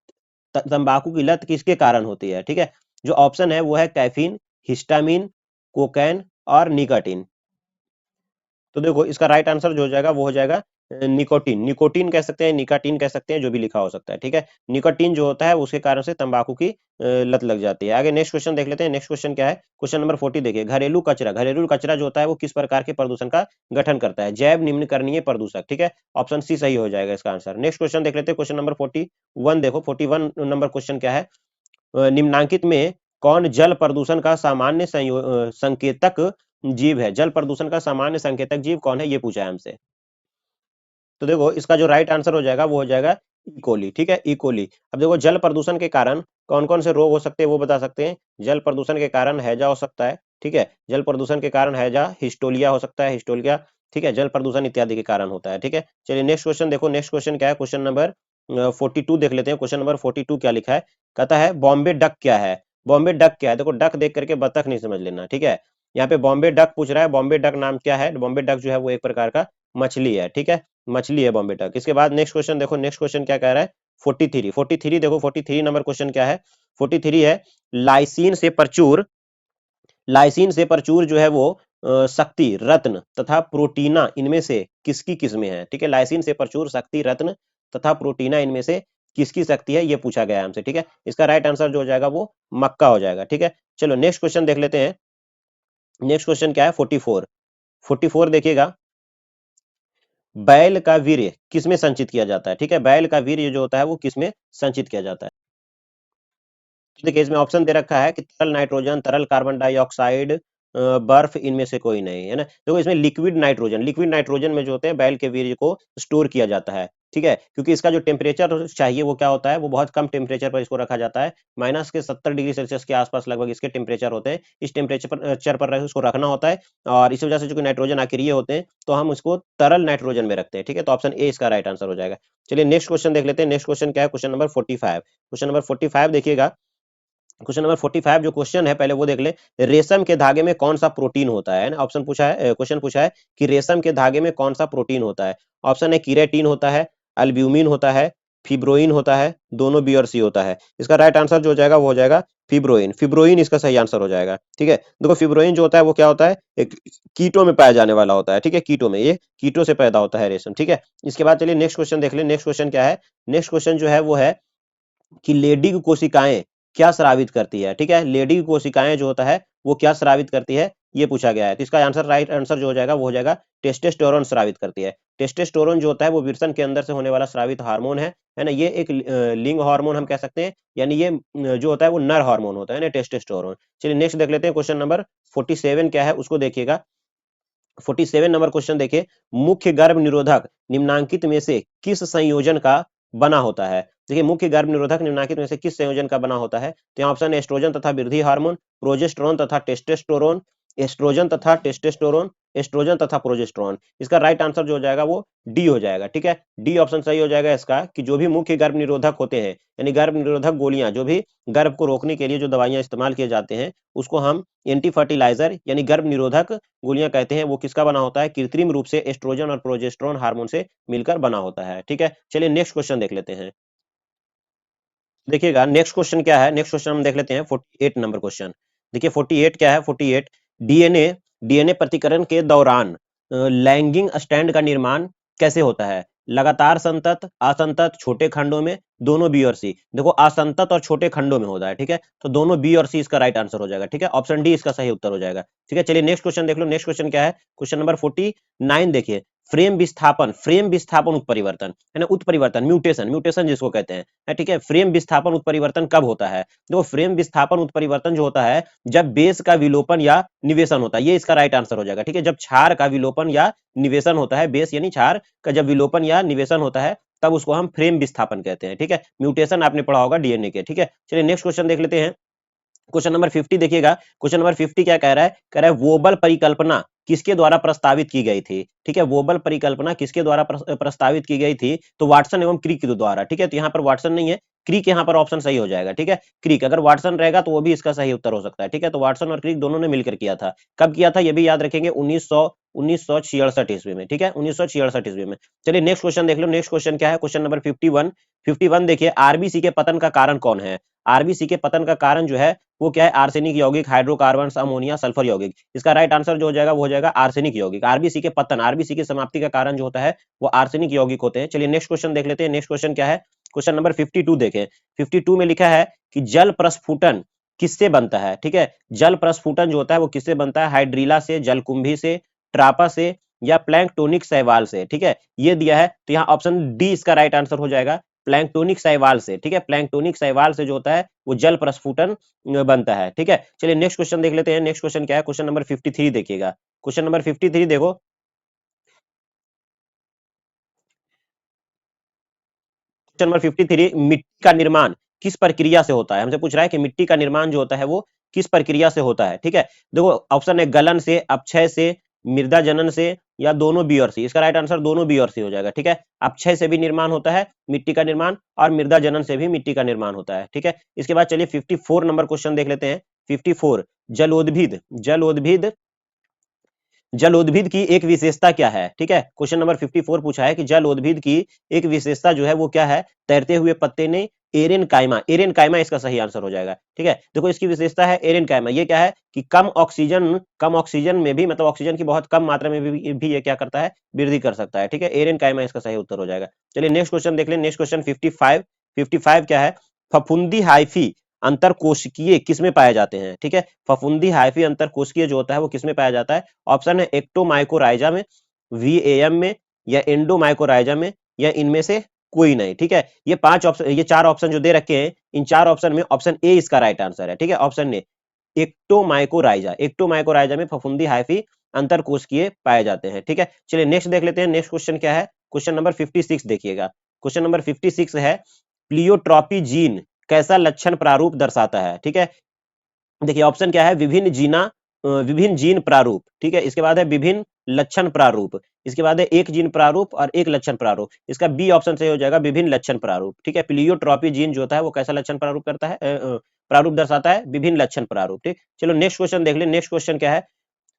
तंबाकू की लत किसके कारण होती है, ठीक है। जो ऑप्शन है वो है कैफीन, हिस्टामिन, कोकेन और निकोटीन। तो देखो इसका राइट आंसर जो हो जाएगा वो हो जाएगा निकोटीन, निकोटीन कह सकते हैं, निकोटीन कह सकते हैं, जो भी लिखा हो सकता है, ठीक है। निकोटीन जो होता है उसके कारण से तंबाकू की लत लग जाती है। आगे नेक्स्ट क्वेश्चन देख लेते हैं, नेक्स्ट क्वेश्चन क्या है, क्वेश्चन नंबर 40 देखिए। घरेलू कचरा जो होता है वो किस प्रकार के प्रदूषण का गठन करता है, जैव निम्नकरणीय प्रदूषक, ठीक है, ऑप्शन सी सही हो जाएगा इसका आंसर। नेक्स्ट क्वेश्चन देख लेते हैं, क्वेश्चन नंबर 41 देखो, 41 नंबर क्वेश्चन क्या है, निम्नांकित में कौन जल प्रदूषण का सामान्य संकेतक जीव है, जल प्रदूषण का सामान्य संकेतक जीव कौन है ये पूछा है हमसे। तो देखो इसका जो राइट आंसर हो जाएगा वो हो जाएगा इकोली, ठीक है, इकोली। अब देखो जल प्रदूषण के कारण कौन कौन से रोग हो सकते हैं वो बता सकते हैं। जल प्रदूषण के कारण हैजा हो सकता है, ठीक है, जल प्रदूषण के कारण हैजा, हिस्टोलिया हो सकता है, हिस्टोलिया, ठीक है, जल प्रदूषण इत्यादि के कारण होता है, ठीक है। चलिए नेक्स्ट क्वेश्चन देखो, नेक्स्ट क्वेश्चन क्या है, क्वेश्चन नंबर 42 देख लेते हैं। क्वेश्चन नंबर 42 क्या लिखा है, कहता है बॉम्बे डक क्या है। बॉम्बे डक क्या है, देखो डक देख करके बतख नहीं समझ लेना, ठीक है। यहाँ पे बॉम्बे डक पूछ रहा है, बॉम्बे डक नाम क्या है, बॉम्बे डक जो है वो एक प्रकार का मछली है, ठीक है, मछली है बॉम्बे डक। इसके बाद नेक्स्ट क्वेश्चन देखो, नेक्स्ट क्वेश्चन क्या कह रहा है, 43 देखो, 43 नंबर क्वेश्चन क्या है, 43 है लाइसिन से प्रचुर जो है वो शक्ति रत्न तथा प्रोटीना इनमें से किसकी किस्में हैं, ठीक है। लाइसिन से प्रचुर शक्ति रत्न तथा प्रोटीना इनमें से किसकी शक्ति है ये पूछा गया है हमसे, ठीक है। इसका राइट आंसर जो हो जाएगा वो मक्का हो जाएगा, ठीक है। चलो नेक्स्ट क्वेश्चन देख लेते हैं, नेक्स्ट क्वेश्चन क्या है, 44 देखिएगा। बैल का वीर्य किसमें संचित किया जाता है? ठीक है, बैल का वीर्य जो होता है वो किसमें संचित किया जाता है? तो देखिए इसमें ऑप्शन दे रखा है कि तरल नाइट्रोजन, तरल कार्बन डाइऑक्साइड, बर्फ, इनमें से कोई नहीं, है ना? देखो इसमें लिक्विड नाइट्रोजन में जो होते हैं बैल के वीर्य को स्टोर किया जाता है, ठीक है? क्योंकि इसका जो टेम्परेचर चाहिए वो क्या होता है, वो बहुत कम टेम्परेचर पर इसको रखा जाता है, माइनस के 70 डिग्री सेल्सियस के आसपास लगभग इसके टेम्परेचर होते हैं। इस टेम्परेचर पर उसको रखना होता है और इस वजह से जो कि नाइट्रोजन अक्रिय होते हैं, तो हम उसको तरल नाइट्रोजन में रखते हैं, ठीक है? तो ऑप्शन ए इसका राइट आंसर हो जाएगा। चलिए नेक्स्ट क्वेश्चन देख लेते हैं। नेक्स्ट क्वेश्चन क्या है? Question number 45। क्वेश्चन नंबर 45 देखिएगा। क्वेश्चन नंबर 45 जो क्वेश्चन है पहले वो देख ले। रेशम के धागे में कौन सा प्रोटीन होता है ना? ऑप्शन पूछा है, क्वेश्चन पूछा है कि रेशम के धागे में कौन सा प्रोटीन होता है। ऑप्शन है कीरेटिन होता है, अल्ब्यूमिन होता है, फिब्रोइन होता है, दोनों बी और सी होता है। इसका राइट आंसर जो हो जाएगा वो हो जाएगा फिब्रोइन। फिब्रोइन इसका सही आंसर हो जाएगा, ठीक है? देखो फिब्रोइन जो होता है वो क्या होता है, एक कीटो में पाया जाने वाला होता है, ठीक है? कीटो में, ये कीटो से पैदा होता है रेशम, ठीक है? इसके बाद चलिए नेक्स्ट क्वेश्चन देख ले। नेक्स्ट क्वेश्चन क्या है? नेक्स्ट क्वेश्चन जो है वो है कि लेडी की कोशिकाएं क्या स्रावित करती है, ठीक है? लेडी की कोशिकाएं जो होता है वो क्या स्रावित करती है, ये पूछा गया है। तो इसका आंसर, राइट आंसर जो हो जाएगा वो हो जाएगा टेस्टोस्टेरोन स्रावित करती है। टेस्टोस्टेरोन जो होता है वो विरसन के अंदर से होने वाला स्रावित हार्मोन है ना? ये एक लिंग हार्मोन हम कह सकते हैं, यानी ये जो होता है वो नर हार्मोन होता है ना, टेस्टोस्टेरोन। चलिए नेक्स्ट देख लेते हैं। क्वेश्चन नंबर 47 क्या है उसको देखिएगा। 47 नंबर क्वेश्चन देखिए। मुख्य गर्भ निरोधक निम्नांकित में से किस संयोजन का बना होता है? देखिए मुख्य गर्भ निरोधक निम्नांकित में से किस संयोजन का बना होता है? तो यहाँ ऑप्शन है एस्ट्रोजन तथा वृद्धि हार्मोन, प्रोजेस्टेरोन तथा टेस्टोस्टेरोन, एस्ट्रोजन तथा टेस्टोस्टेरोन, एस्ट्रोजन तथा प्रोजेस्टेरोन। इसका राइट आंसर जो हो जाएगा वो डी हो जाएगा, ठीक है? डी ऑप्शन सही हो जाएगा इसका, कि जो भी मुख्य गर्भ निरोधक होते हैं, यानी गर्भ निरोधक गोलियां, जो भी गर्भ को रोकने के लिए जो दवाइयां इस्तेमाल किए जाते हैं, उसको हम एंटी फर्टिलाइजर यानी गर्भ निरोधक गोलियां कहते हैं। वो किसका बना होता है? कृत्रिम रूप से एस्ट्रोजन और प्रोजेस्टेरोन हार्मोन से मिलकर बना होता है, ठीक है? चलिए नेक्स्ट क्वेश्चन देख लेते हैं। देखिएगा नेक्स्ट क्वेश्चन क्या है। नेक्स्ट क्वेश्चन हम देख लेते हैं 48 नंबर क्वेश्चन। देखिए 48 क्या है? 48 डीएनए डीएनए प्रतिकरण के दौरान लैंगिंग स्टैंड का निर्माण कैसे होता है? लगातार संतत, असंतत, छोटे खंडों में, दोनों बी और सी। देखो असंतत और छोटे खंडों में होता है, ठीक है? तो दोनों बी और सी इसका राइट आंसर हो जाएगा, ठीक है? ऑप्शन डी इसका सही उत्तर हो जाएगा, ठीक है? चलिए नेक्स्ट क्वेश्चन देख लो। नेक्स्ट क्वेश्चन क्या है? क्वेश्चन नंबर 49 देखिए। फ्रेम विस्थापन उत्परिवर्तन, है ना? उत्परिवर्तन, म्यूटेशन, म्यूटेशन जिसको कहते हैं, ठीक है? फ्रेम विस्थापन उत्परिवर्तन कब होता है? देखो फ्रेम विस्थापन उत्परिवर्तन जो होता है जब बेस का विलोपन या निवेशन होता है, ये इसका राइट आंसर हो जाएगा, ठीक है? जब क्षार का विलोपन या निवेशन होता है, बेस यानी क्षार का जब विलोपन या निवेशन होता है, तब उसको हम फ्रेम विस्थापन कहते हैं, ठीक है? म्यूटेशन आपने पढ़ा होगा डीएनए के, ठीक है? चलिए नेक्स्ट क्वेश्चन देख लेते हैं। क्वेश्चन नंबर 50 देखिएगा। क्वेश्चन नंबर 50 क्या कह रहा है? कह रहा है वोबल परिकल्पना किसके द्वारा प्रस्तावित की गई थी? ठीक है, वोबल परिकल्पना किसके द्वारा प्रस्तावित की गई थी? तो वाटसन एवं क्रिक के द्वारा, ठीक है? तो यहाँ पर वाटसन नहीं है, क्रिक यहाँ पर ऑप्शन सही हो जाएगा, ठीक है? क्रिक, अगर वाटसन रहेगा तो वो भी इसका सही उत्तर हो सकता है, ठीक है? तो वाटसन और क्रिक दोनों ने मिलकर किया था। कब किया था ये भी याद रखेंगे, 1966 ईस्वी में, ठीक है? 1966 ईस्वी में। चलिए नेक्स्ट क्वेश्चन देख लो। नेक्स्ट क्वेश्चन क्या है? क्वेश्चन नंबर 51 देखिए। आरबीसी के पतन का कारण कौन है? आरबीसी के पतन का कारण जो है वो क्या है? आर्सेनिक यौगिक, हाइड्रोकार्बन, अमोनिया, सल्फर यौगिक। इसका राइट आंसर जो हो जाएगा वो हो जाएगा आर्सेनिक यौगिक। आरबीसी के पतन, आरबीसी की समाप्ति का कारण जो होता है वो आर्सेनिक यौगिक होते हैं। चलिए नेक्स्ट क्वेश्चन देख लेते हैं। नेक्स्ट क्वेश्चन क्या है? क्वेश्चन नंबर 52 देखें। 52 में लिखा है कि जल प्रस्फुटन किससे बनता है? ठीक है, जल प्रस्फुटन जो होता है वो किससे बनता है? हाइड्रीला से, जलकुंभी से, ट्रापा से या प्लैंक्टोनिक शैवाल से, ठीक है? ये दिया है तो यहाँ ऑप्शन डी इसका राइट आंसर हो जाएगा, प्लैंक्टोनिक शैवाल से, ठीक है? प्लैंक्टोनिक शैवाल से जो होता है वो जल प्रस्फुटन बनता है, ठीक है? चलिए नेक्स्ट क्वेश्चन देख लेते हैं। नेक्स्ट क्वेश्चन क्या है? क्वेश्चन नंबर 53 देखिएगा। क्वेश्चन नंबर 53 देखो। क्वेश्चन नंबर 53, मिट्टी का निर्माण किस प्रक्रिया से होता है? हमसे पूछ रहा है कि मिट्टी का निर्माण जो होता है वो किस प्रक्रिया से होता है, ठीक है? देखो ऑप्शन है गलन से, अपक्षय से, मृदा जनन से या दोनों बी और सी। इसका राइट आंसर दोनों बी और सी हो जाएगा, ठीक है? अपक्षय से भी निर्माण होता है मिट्टी का निर्माण और मृदा जनन से भी मिट्टी का निर्माण होता है, ठीक है? इसके बाद चलिए 54 नंबर क्वेश्चन देख लेते हैं। 54, जलोद्भिद जलोद्भिद जलोद्भिद की एक विशेषता क्या है? ठीक है, क्वेश्चन नंबर 54 पूछा है कि जलोद्भिद की एक विशेषता जो है वो क्या है? तैरते हुए पत्ते ने एरेन कायमा, एरेन कायमा इसका सही आंसर हो जाएगा, ठीक है? देखो इसकी विशेषता है एरेन कायमा। ये क्या है कि कम ऑक्सीजन में भी, मतलब ऑक्सीजन की बहुत कम मात्रा में भी ये क्या करता है? वृद्धि कर सकता है, ठीक है? एरेन कायमा इसका सही उत्तर हो जाएगा। चलिए नेक्स्ट क्वेश्चन देख लें। Next question 55। 55 क्या है? फफूंदी हाइफी अंतरकोशिकीय किसमें पाए जाते हैं? ठीक है, फफूंदी हाइफी अंतरकोशिकीय जो होता है वो किसमें पाया जाता है? ऑप्शन है एक्टोमाइकोराइजा में, वीएएम में, या एंडोमाइकोराइजा में, या इनमें से कोई नहीं। ठीक है, ये 5 ऑप्शन, ये 4 ऑप्शन जो दे रखे हैं, इन 4 ऑप्शन में ऑप्शन ए इसका राइट आंसर है। ठीक है, ऑप्शन ए एक्टोमाइकोराइजा, एक्टोमाइकोराइजा में फफूंदी हाइफी अंतरकोशिकीय पाए जाते हैं। ठीक है, चलिए नेक्स्ट देख लेते हैं। नेक्स्ट क्वेश्चन क्या है? क्वेश्चन नंबर 56 देखिएगा। क्वेश्चन नंबर 56 है, प्लियोट्रॉपी जीन कैसा लक्षण प्रारूप दर्शाता है? ठीक है, देखिए ऑप्शन क्या है, विभिन्न जीन प्रारूप। ठीक है, इसके बाद है विभिन्न लक्षण प्रारूप, इसके बाद है एक जीन प्रारूप और एक लक्षण प्रारूप। इसका बी ऑप्शन सही हो जाएगा, विभिन्न लक्षण प्रारूप। ठीक है, प्लियोट्रॉपी जीन जो होता है वो कैसा लक्षण प्रारूप करता है, प्रारूप दर्शाता है? विभिन्न लक्षण प्रारूप। ठीक, चलो नेक्स्ट क्वेश्चन देख ले। नेक्स्ट क्वेश्चन क्या है?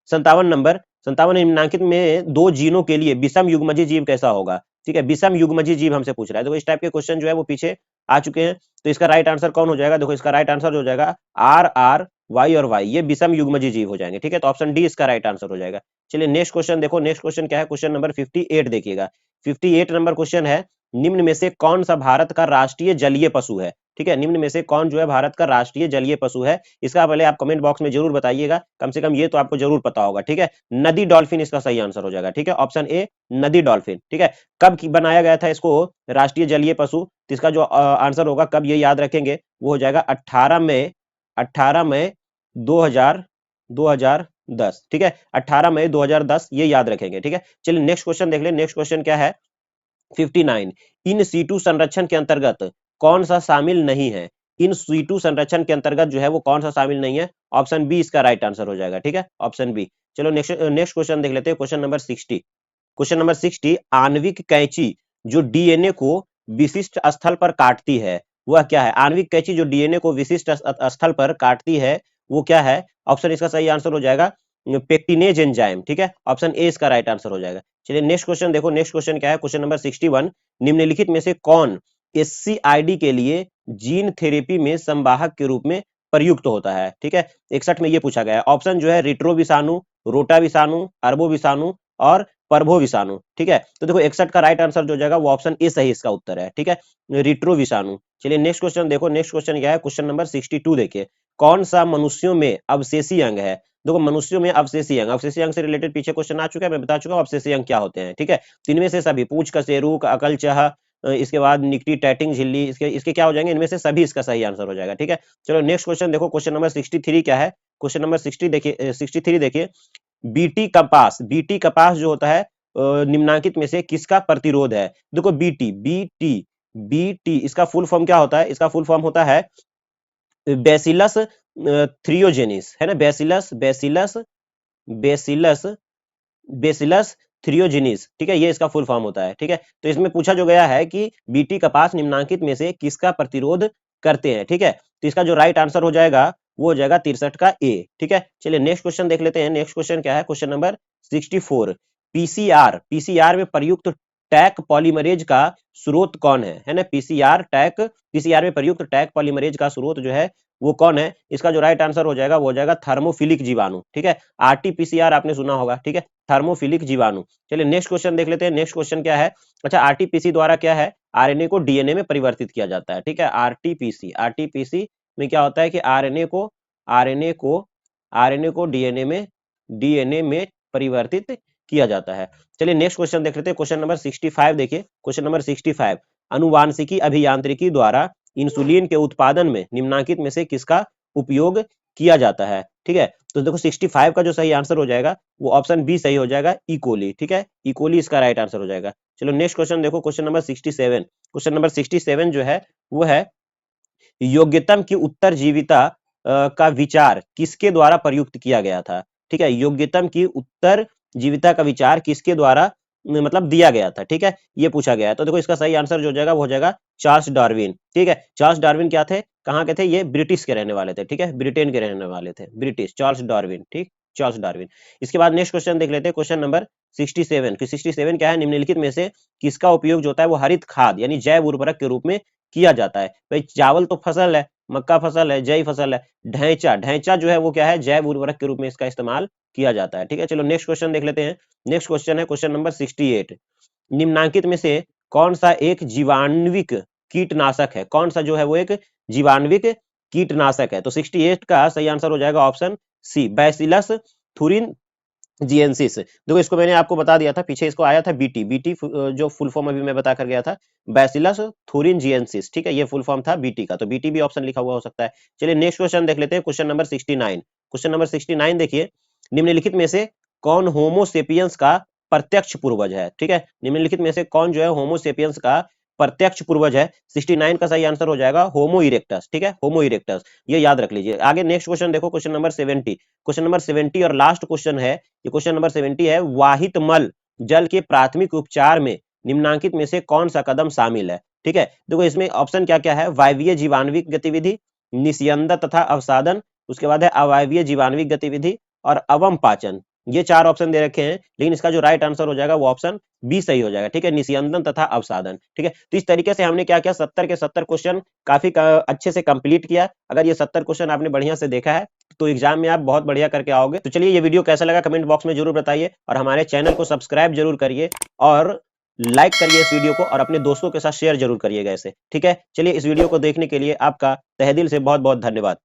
57 निम्नांकित में दो जीनों के लिए विषम युग्मजीय जीव कैसा होगा? ठीक है, विषम युग्मजीय जीव हमसे पूछ रहा है। देखो इस टाइप के क्वेश्चन जो है वो पीछे आ चुके हैं, तो इसका राइट आंसर कौन हो जाएगा? देखो इसका राइट आंसर हो जाएगा आर आर वाई और वाई, ये विषम युग्मजीय जीव हो जाएंगे। ठीक है, तो ऑप्शन डी इसका राइट आंसर हो जाएगा। चलिए नेक्स्ट क्वेश्चन देखो। नेक्स्ट क्वेश्चन क्या है? क्वेश्चन नंबर 58 देखिएगा। 58 नंबर क्वेश्चन है, निम्न में से कौन सा भारत का राष्ट्रीय जलीय पशु है? ठीक है, निम्न में से कौन जो है भारत का राष्ट्रीय जलीय पशु है? इसका पहले आप कमेंट बॉक्स में जरूर बताइएगा, कम से कम ये तो आपको जरूर पता होगा। ठीक है, नदी डॉल्फिन इसका सही आंसर हो जाएगा। ठीक है, ऑप्शन ए नदी डॉल्फिन। ठीक है, कब बनाया गया था इसको राष्ट्रीय जलीय पशु? तो इसका जो आंसर होगा कब, ये याद रखेंगे, वो हो जाएगा 18 मई 2010। ठीक है, 18 मई 2010, ये याद रखेंगे। ठीक है, चलिए नेक्स्ट क्वेश्चन देख ले। नेक्स्ट क्वेश्चन क्या है? 59 इन सीटू संरक्षण के अंतर्गत कौन सा शामिल नहीं है? इन सीटू संरक्षण के अंतर्गत जो है वो कौन सा शामिल नहीं है? ऑप्शन बी इसका राइट आंसर हो जाएगा। ठीक है, ऑप्शन बी। चलो नेक्स्ट क्वेश्चन देख लेते हैं। Question number 60। क्वेश्चन नंबर 60, आणविक कैंची जो डीएनए को विशिष्ट स्थल पर काटती है वह क्या है? आणविक कैंची जो डीएनए को विशिष्ट स्थल पर काटती है वो क्या है? ऑप्शन इसका सही आंसर हो जाएगा पेक्टिनेज एंजाइम। ठीक है, ऑप्शन ए इसका राइट आंसर हो जाएगा। चलिए नेक्स्ट क्वेश्चन देखो। नेक्स्ट क्वेश्चन क्या है? क्वेश्चन नंबर 61, निम्नलिखित में से कौन एससीआईडी के लिए जीन थेरेपी में संवाहक के रूप में प्रयुक्त होता है? ठीक है, 61 में ये पूछा गया है। ऑप्शन जो है रिट्रो विषाणु, रोटा विषाणु, अर्बो विषाणु और पर्भो विषाणु। ठीक है, तो देखो 61 का राइट आंसर जो जाएगा वो ऑप्शन ए सही इसका उत्तर है। ठीक है, रिट्रो विषाणु। चलिए नेक्स्ट क्वेश्चन देखो। नेक्स्ट क्वेश्चन क्या है? क्वेश्चन नंबर 62 देखिए, कौन सा मनुष्यों में अवशेषी अंग है? देखो मनुष्यों में अवशेषी अंग से रिलेटेड पीछे क्वेश्चन आ चुका है, मैं बता चुका हूँ अवशेषी अंग क्या होते हैं। ठीक है, तो इनमें से सभी पूंछ कशेरुक, अकलचह, इसके बाद निकटी टैटिंग झिल्ली, इसके इसके क्या हो जाएंगे? इनमें से सभी इसका सही आंसर हो जाएगा। ठीक है, चलो नेक्स्ट क्वेश्चन देखो। क्वेश्चन नंबर 63 क्या है? क्वेश्चन नंबर 63 देखिए, बीटी कपास जो होता है निम्नांकित में से किसका प्रतिरोध है? देखो बीटी इसका फुल फॉर्म क्या होता है? इसका फुल फॉर्म होता है बेसिलस थ्रियोजेनिस, है ना? Bacillus bacillus thuringiensis. ठीक है, ये इसका फुल फॉर्म होता है। ठीक है, तो इसमें पूछा जो गया है कि बीटी कपास निम्नांकित में से किसका प्रतिरोध करते हैं? ठीक है, तो इसका जो राइट आंसर हो जाएगा वो हो जाएगा 63 का ए। ठीक है, चलिए नेक्स्ट क्वेश्चन देख लेते हैं। नेक्स्ट क्वेश्चन क्या है? क्वेश्चन नंबर 64, पीसीआर में प्रयुक्त टैक पॉलीमरेज का स्रोत कौन है ना? पीसीआर में प्रयुक्त टैक पॉलीमरेज का स्रोत जो है वो कौन है? इसका जो राइट आंसर हो जाएगा वो हो जाएगा थर्मोफिलिक जीवाणु। ठीक है, आरटीपीसीआर आपने सुना होगा। ठीक है, थर्मोफिलिक जीवाणु। चलिए नेक्स्ट क्वेश्चन देख लेते हैं। नेक्स्ट क्वेश्चन क्या है? अच्छा, आरटीपीसी द्वारा क्या है? आरएनए को डीएनए में परिवर्तित किया जाता है। ठीक है, आरटीपीसी में क्या होता है कि आरएनए को डीएनए में परिवर्तित किया जाता है। चलिए नेक्स्ट क्वेश्चन देख लेते हैं। क्वेश्चन नंबर 65 देखिए। क्वेश्चन नंबर 65, अनुवांशिकी अभियांत्रिकी द्वारा इंसुलिन के उत्पादन में निम्नांकित में से किसका उपयोग किया जाता है? ठीक है, तो देखो 65 का जो सही आंसर हो जाएगा वो ऑप्शन बी सही हो जाएगा, इकोली। ठीक है, इकोली इसका राइट आंसर हो जाएगा। चलो नेक्स्ट क्वेश्चन देखो। Question number 67। क्वेश्चन नंबर 67 जो है वो है योग्यतम की उत्तरजीविता का विचार किसके द्वारा प्रयुक्त किया गया था? ठीक है, योग्यतम की उत्तरजीविता का विचार किसके द्वारा मतलब दिया गया था? ठीक है, ये पूछा गया है। तो देखो इसका सही आंसर जो हो जाएगा वो हो जाएगा चार्ल्स डार्विन। ठीक है, चार्ल्स डार्विन क्या थे, कहाँ के थे? ये ब्रिटिश के रहने वाले थे। ठीक है, ब्रिटेन के रहने वाले थे, ब्रिटिश चार्ल्स डार्विन। ठीक, चार्ल्स डार्विन। इसके बाद नेक्स्ट क्वेश्चन देख लेते हैं। क्वेश्चन नंबर 67 कि 67 क्या है? निम्नलिखित में से किसका उपयोग जो होता है वो हरित खाद यानी जैव उर्वरक के रूप में किया जाता है? भाई चावल तो फसल है, मक्का फसल है, जई फसल है। ढैंचा जो है वो क्या है? जैव उर्वरक के रूप में इसका इस्तेमाल किया जाता है। ठीक है, चलो नेक्स्ट क्वेश्चन देख लेते हैं। नेक्स्ट क्वेश्चन है क्वेश्चन नंबर 68, निम्नांकित में से कौन सा एक जीवाणुविक कीटनाशक है? कौन सा जो है वो एक जीवाणुविक कीटनाशक है? तो 68 का सही आंसर हो जाएगा ऑप्शन सी, बैसिलस थुरिन जीएनसिस। देखो इसको मैंने आपको बता दिया था, पीछे इसको आया था बीटी। बीटी जो फुल फॉर्म अभी मैं बता कर गया था, बैसिलस थूरिनजिएंसिस, ठीक है, ये फुल फॉर्म था बीटी का, तो बीटी भी ऑप्शन लिखा हुआ हो सकता है। चलिए नेक्स्ट क्वेश्चन देख लेते हैं, क्वेश्चन नंबर 69। क्वेश्चन नंबर 69 देखिए, निम्नलिखित में से कौन होमोसेपियंस का प्रत्यक्ष पूर्वज है? ठीक है, निम्नलिखित में से कौन जो है होमोसेपियंस का प्रत्यक्ष पूर्वज है? 69 का सही आंसर हो जाएगा होमो इरेक्टस, ठीक है, होमो इरेक्टस, ये याद रख लीजिए। आगे नेक्स्ट क्वेश्चन देखो, क्वेश्चन नंबर 70। क्वेश्चन नंबर 70 और लास्ट क्वेश्चन है ये, क्वेश्चन नंबर 70 है, वाहित मल जल के प्राथमिक उपचार में निम्नांकित में से कौन सा कदम शामिल है? ठीक है, देखो इसमें ऑप्शन क्या क्या है, वायवीय जीवाणुविक गतिविधि, निस्यंदन तथा अवसादन, उसके बाद है अवायवीय जीवाणुविक गतिविधि और अवम पाचन। ये चार ऑप्शन दे रखे हैं, लेकिन इसका जो राइट आंसर हो जाएगा वो ऑप्शन बी सही हो जाएगा, ठीक है, निस्यंदन तथा अवसादन। ठीक है, तो इस तरीके से हमने क्या किया, 70 के 70 क्वेश्चन काफी अच्छे से कंप्लीट किया। अगर ये 70 क्वेश्चन आपने बढ़िया से देखा है तो एग्जाम में आप बहुत बढ़िया करके आओगे। तो चलिए, ये वीडियो कैसा लगा कमेंट बॉक्स में जरूर बताइए, और हमारे चैनल को सब्सक्राइब जरूर करिए और लाइक करिए इस वीडियो को, और अपने दोस्तों के साथ शेयर जरूर करिएगा इसे। ठीक है, चलिए, इस वीडियो को देखने के लिए आपका तहे दिल से बहुत बहुत धन्यवाद।